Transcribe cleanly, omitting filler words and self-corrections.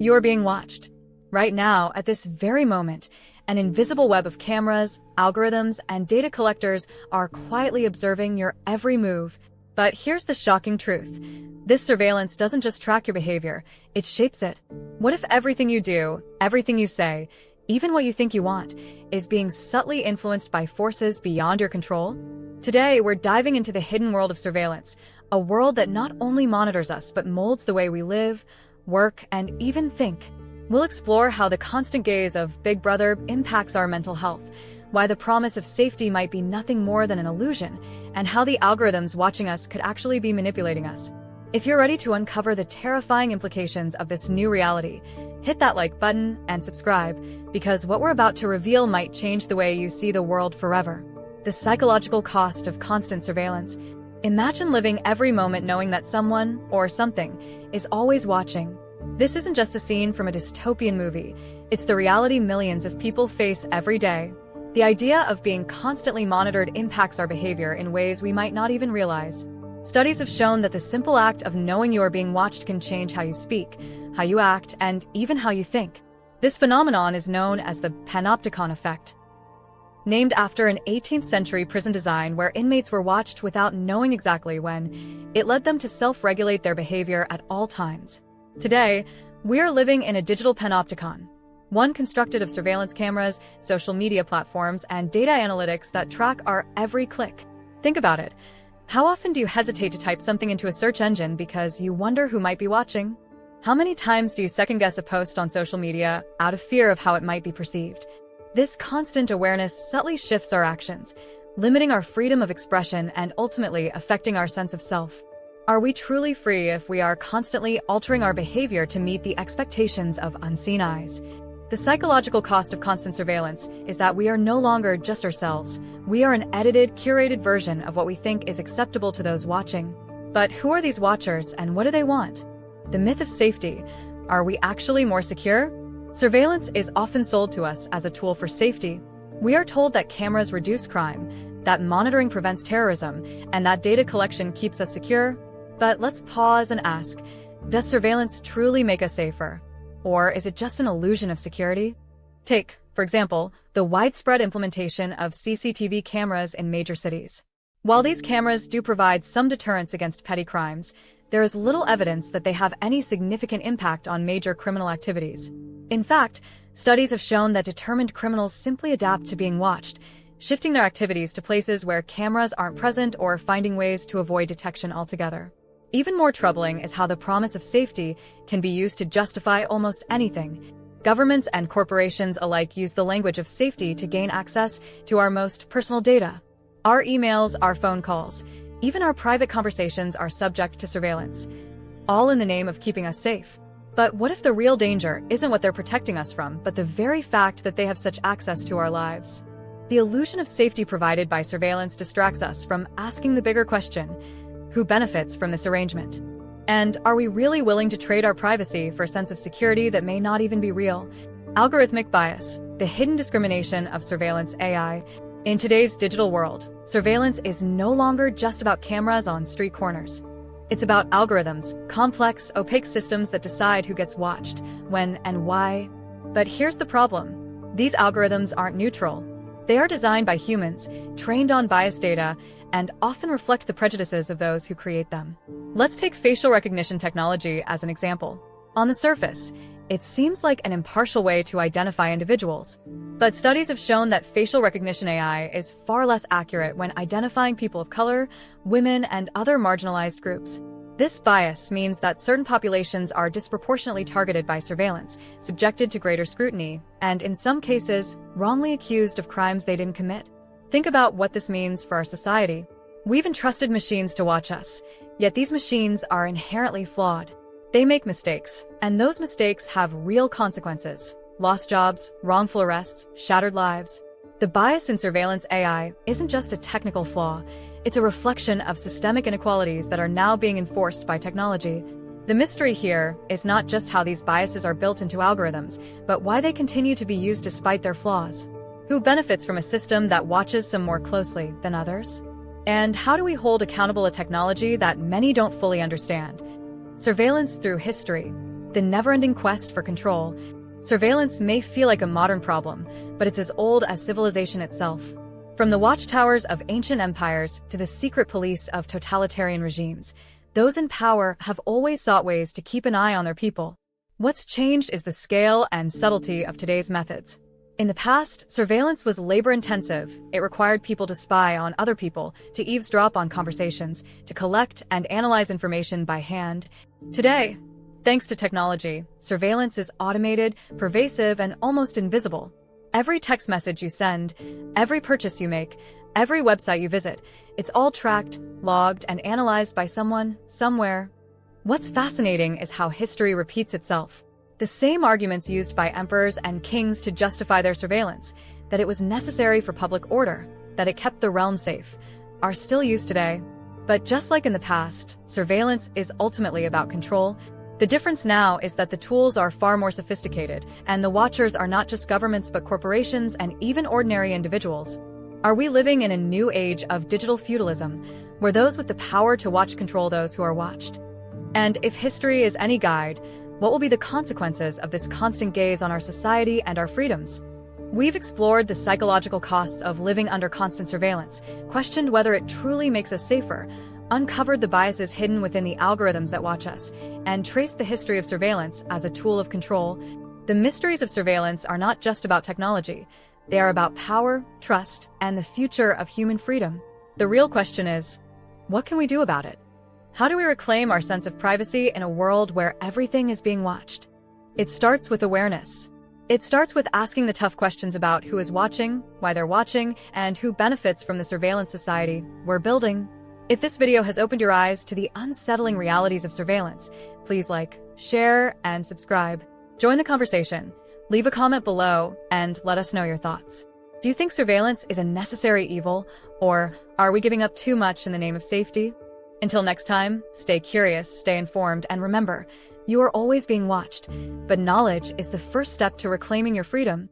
You are being watched. Right now, at this very moment, an invisible web of cameras, algorithms, and data collectors are quietly observing your every move. But here's the shocking truth. This surveillance doesn't just track your behavior, it shapes it. What if everything you do, everything you say, even what you think you want, is being subtly influenced by forces beyond your control? Today, we're diving into the hidden world of surveillance, a world that not only monitors us but molds the way we live, work, and even think. We'll explore how the constant gaze of Big Brother impacts our mental health, why the promise of safety might be nothing more than an illusion, and how the algorithms watching us could actually be manipulating us. If you're ready to uncover the terrifying implications of this new reality, hit that like button and subscribe, because what we're about to reveal might change the way you see the world forever. The psychological cost of constant surveillance. Imagine living every moment knowing that someone, or something, is always watching. This isn't just a scene from a dystopian movie, it's the reality millions of people face every day. The idea of being constantly monitored impacts our behavior in ways we might not even realize. Studies have shown that the simple act of knowing you are being watched can change how you speak, how you act, and even how you think. This phenomenon is known as the panopticon effect. Named after an 18th century prison design where inmates were watched without knowing exactly when, it led them to self-regulate their behavior at all times. Today, we are living in a digital panopticon, one constructed of surveillance cameras, social media platforms, and data analytics that track our every click. Think about it. How often do you hesitate to type something into a search engine because you wonder who might be watching? How many times do you second-guess a post on social media out of fear of how it might be perceived? This constant awareness subtly shifts our actions, limiting our freedom of expression and ultimately affecting our sense of self. Are we truly free if we are constantly altering our behavior to meet the expectations of unseen eyes? The psychological cost of constant surveillance is that we are no longer just ourselves. We are an edited, curated version of what we think is acceptable to those watching. But who are these watchers and what do they want? The myth of safety. Are we actually more secure? Surveillance is often sold to us as a tool for safety. We are told that cameras reduce crime, that monitoring prevents terrorism, and that data collection keeps us secure. But let's pause and ask, does surveillance truly make us safer? Or is it just an illusion of security? Take, for example, the widespread implementation of CCTV cameras in major cities. While these cameras do provide some deterrence against petty crimes, there is little evidence that they have any significant impact on major criminal activities. In fact, studies have shown that determined criminals simply adapt to being watched, shifting their activities to places where cameras aren't present or finding ways to avoid detection altogether. Even more troubling is how the promise of safety can be used to justify almost anything. Governments and corporations alike use the language of safety to gain access to our most personal data. Our emails, our phone calls, even our private conversations are subject to surveillance, all in the name of keeping us safe. But what if the real danger isn't what they're protecting us from, but the very fact that they have such access to our lives? The illusion of safety provided by surveillance distracts us from asking the bigger question: who benefits from this arrangement? And are we really willing to trade our privacy for a sense of security that may not even be real? Algorithmic bias, the hidden discrimination of surveillance AI. In today's digital world, surveillance is no longer just about cameras on street corners. It's about algorithms, complex, opaque systems that decide who gets watched, when, and why. But here's the problem. These algorithms aren't neutral. They are designed by humans, trained on biased data, and often reflect the prejudices of those who create them. Let's take facial recognition technology as an example. On the surface, it seems like an impartial way to identify individuals. But studies have shown that facial recognition AI is far less accurate when identifying people of color, women, and other marginalized groups. This bias means that certain populations are disproportionately targeted by surveillance, subjected to greater scrutiny, and in some cases, wrongly accused of crimes they didn't commit. Think about what this means for our society. We've entrusted machines to watch us, yet these machines are inherently flawed. They make mistakes, and those mistakes have real consequences: lost jobs, wrongful arrests, shattered lives. The bias in surveillance AI isn't just a technical flaw, it's a reflection of systemic inequalities that are now being enforced by technology. The mystery here is not just how these biases are built into algorithms, but why they continue to be used despite their flaws. Who benefits from a system that watches some more closely than others? And how do we hold accountable a technology that many don't fully understand? Surveillance through history. the never-ending quest for control. Surveillance may feel like a modern problem, but it's as old as civilization itself. From the watchtowers of ancient empires to the secret police of totalitarian regimes, those in power have always sought ways to keep an eye on their people. What's changed is the scale and subtlety of today's methods. In the past, surveillance was labor-intensive. It required people to spy on other people, to eavesdrop on conversations, to collect and analyze information by hand. Today, thanks to technology, surveillance is automated, pervasive, and almost invisible. Every text message you send, every purchase you make, every website you visit, it's all tracked, logged, and analyzed by someone, somewhere. What's fascinating is how history repeats itself. The same arguments used by emperors and kings to justify their surveillance, that it was necessary for public order, that it kept the realm safe, are still used today. But just like in the past, surveillance is ultimately about control. The difference now is that the tools are far more sophisticated, and the watchers are not just governments but corporations and even ordinary individuals. Are we living in a new age of digital feudalism, where those with the power to watch control those who are watched? And if history is any guide, what will be the consequences of this constant gaze on our society and our freedoms? We've explored the psychological costs of living under constant surveillance, questioned whether it truly makes us safer, uncovered the biases hidden within the algorithms that watch us, and traced the history of surveillance as a tool of control. The mysteries of surveillance are not just about technology. They are about power, trust, and the future of human freedom. The real question is, what can we do about it? How do we reclaim our sense of privacy in a world where everything is being watched? It starts with awareness. It starts with asking the tough questions about who is watching, why they're watching, and who benefits from the surveillance society we're building. If this video has opened your eyes to the unsettling realities of surveillance, please like, share, and subscribe. Join the conversation. Leave a comment below and let us know your thoughts. Do you think surveillance is a necessary evil, or are we giving up too much in the name of safety? Until next time, stay curious, stay informed, and remember, you are always being watched, but knowledge is the first step to reclaiming your freedom.